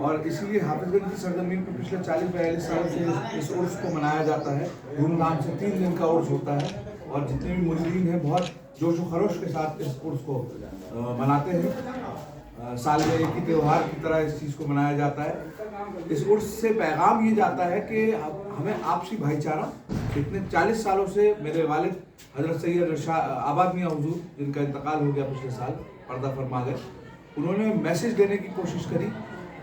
और इसीलिए हाफिजगंज की सरजमीन पर पिछले 40-42 सालों से इस उर्स को मनाया जाता है धूमधाम से। 3 दिन का उर्स होता है और जितने भी मुरीदीन हैं बहुत जोश व खरोश के साथ इस उर्स को मनाते हैं। साल में एक ही त्यौहार की तरह इस चीज़ को मनाया जाता है। इस उर्स से पैगाम ये जाता है कि हमें आपसी भाईचारा, इतने 40 सालों से मेरे वालिद हजरत सैयद आबाद मियाँ हुजूर, जिनका इंतकाल हो गया पिछले साल, पर्दा फरमा गए, उन्होंने मैसेज देने की कोशिश करी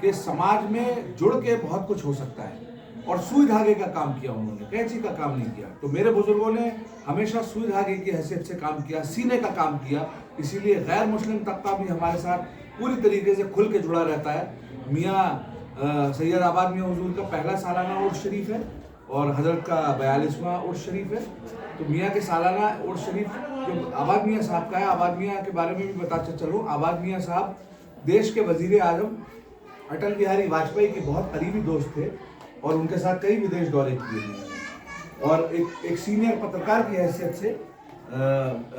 कि समाज में जुड़ के बहुत कुछ हो सकता है। और सुई धागे का काम किया उन्होंने, कैंची का काम नहीं किया। तो मेरे बुजुर्गों ने हमेशा सुई धागे की हैसियत से काम किया, सीने का काम किया। इसीलिए गैर मुस्लिम तबका भी हमारे साथ पूरी तरीके से खुल के जुड़ा रहता है। मियाँ सैयद आबाद मियाँ हुजूर का पहला सालाना उर्स शरीफ है और हजरत का 42वां उर्स शरीफ है। तो मियाँ के सालाना उर्स शरीफ जो आबाद मियाँ साहब का है, आबाद मियाँ के बारे में भी बताते चलूँ। आबाद मियाँ साहब देश के वजीर आजम अटल बिहारी वाजपेयी के बहुत करीबी दोस्त थे और उनके साथ कई विदेश दौरे किए हैं। और एक सीनियर पत्रकार की हैसियत से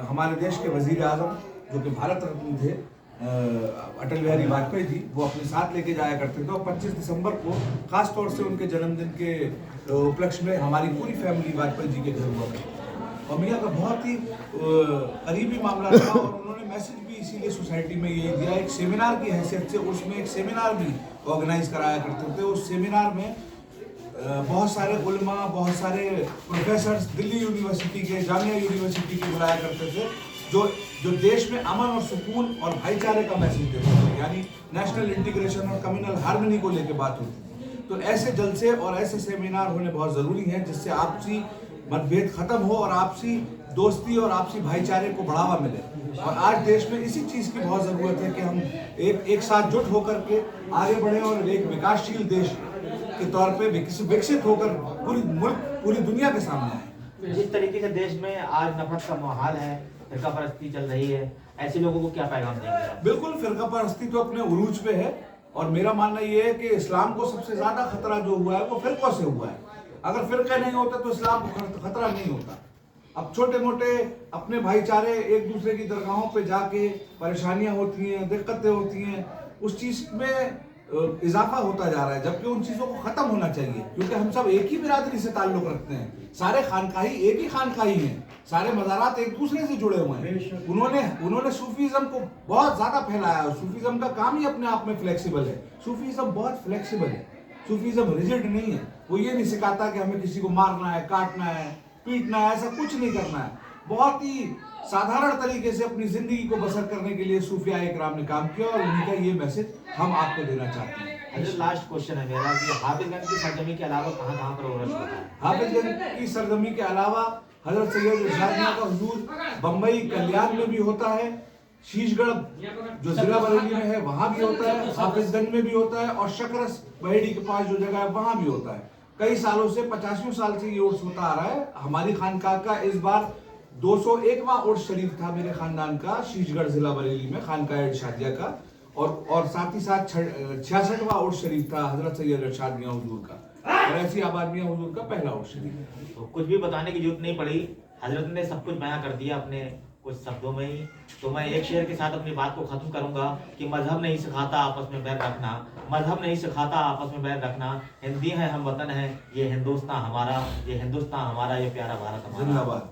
हमारे देश के वजीर आजम जो कि भारत रत्न थे अटल बिहारी वाजपेयी जी, वो अपने साथ लेके जाया करते थे। और 25 दिसंबर को खास तौर से उनके जन्मदिन के उपलक्ष्य में हमारी पूरी फैमिली वाजपेयी जी के घर हुआ करती थी। और मियाँ का बहुत ही करीबी मामला था और उन्होंने मैसेज भी इसीलिए सोसाइटी में यही दिया। एक सेमिनार की हैसियत से उसमें एक सेमिनार भी ऑर्गेनाइज कराया करते थे। उस सेमिनार में बहुत सारे उलमा, बहुत सारे प्रोफेसर्स दिल्ली यूनिवर्सिटी के, जामिया यूनिवर्सिटी के बुलाया करते थे, जो देश में अमन और सुकून और भाईचारे का मैसेज देते थे, यानी नेशनल इंटीग्रेशन और कम्युनल हार्मनी को लेकर बात होती थी। तो ऐसे जलसे और ऐसे सेमिनार होने बहुत ज़रूरी हैं जिससे आपसी मतभेद खत्म हो और आपसी दोस्ती और आपसी भाईचारे को बढ़ावा मिले। और आज देश में इसी चीज़ की बहुत ज़रूरत है कि हम एक साथ जुट होकर के आगे बढ़े और एक विकासशील देश के तौर पे विकसित होकर पूरी दुनिया के सामने आए। जिस तरीके से देश में आज नफरत का माहौल है, फिरका परस्ती चल रही है, ऐसे लोगों को क्या पैगाम देंगे? बिल्कुल, फिरका परस्ती तो अपने उरूज पे है और मेरा मानना ये है कि इस्लाम को सबसे ज्यादा खतरा जो हुआ है वो फिरकों से हुआ है। अगर फिरके नहीं होते तो इस्लाम को खतरा नहीं होता। अब छोटे मोटे अपने भाईचारे एक दूसरे की दरगाहों पे जाके परेशानियां होती हैं, दिक्कतें होती हैं, उस चीज में इजाफा होता जा रहा है, जबकि उन चीजों को खत्म होना चाहिए। क्योंकि हम सब एक ही बिरादरी से ताल्लुक रखते हैं, सारे खानकाही एक ही खानकाही हैं, सारे मज़ारात एक दूसरे से जुड़े हुए हैं। उन्होंने सूफीज़म को बहुत ज़्यादा फैलाया। सूफीज़म का काम ही अपने आप में फ्लेक्सिबल है। सूफीज़म बहुत फ्लेक्सिबल है, सूफीज़म रिजिड नहीं है। वो ये नहीं सिखाता कि हमें किसी को मारना है, काटना है, पीटना है, ऐसा कुछ नहीं करना है। बहुत ही साधारण तरीके से अपनी जिंदगी को बसर करने के लिए सूफिया इकराम ने काम किया और उन्हीं का ये मैसेज हम आपको देना चाहते हैं। लास्ट क्वेश्चन है मेरा कि हाफिजगंज की सरजमी के अलावा कहाँ पर उर्स होता है? हाफिजगंज की सरजमी के अलावा हजरत सैयद इरशाद मियां का हुजूर बम्बई कल्याण में भी होता है, शीशगढ़ जो जिला बरेली में है वहां भी होता है, हाफिजगंज में भी होता है और शकरस बहेड़ी के पास जो जगह है वहां भी होता है। कई सालों से 85 साल से ये उर्स होता आ रहा है। हमारी खानकाह का इस बार 201वां उर्स शरीफ था मेरे खानदान का, शीशगढ़ जिला बरेली में खानकाह इरशादिया का। और साथ ही साथ 66वां उर्स शरीफ था हजरत सैयद इरशाद मियां हुजूर का, और ऐसी आबाद मियां हुजूर का पहला उर्स शरीफ। तो कुछ भी बताने की जरूरत नहीं पड़ी, हजरत ने सब कुछ बयां कर दिया अपने कुछ शब्दों में ही। तो मैं एक शेर के साथ अपनी बात को खत्म करूंगा कि मजहब नहीं सिखाता आपस में बैर रखना, मजहब नहीं सिखाता आपस में बैर रखना। हिंदी है, हम वतन है, ये हिंदुस्तान हमारा, ये हिंदुस्तान हमारा, ये प्यारा भारत हमारा। जिंदाबाद।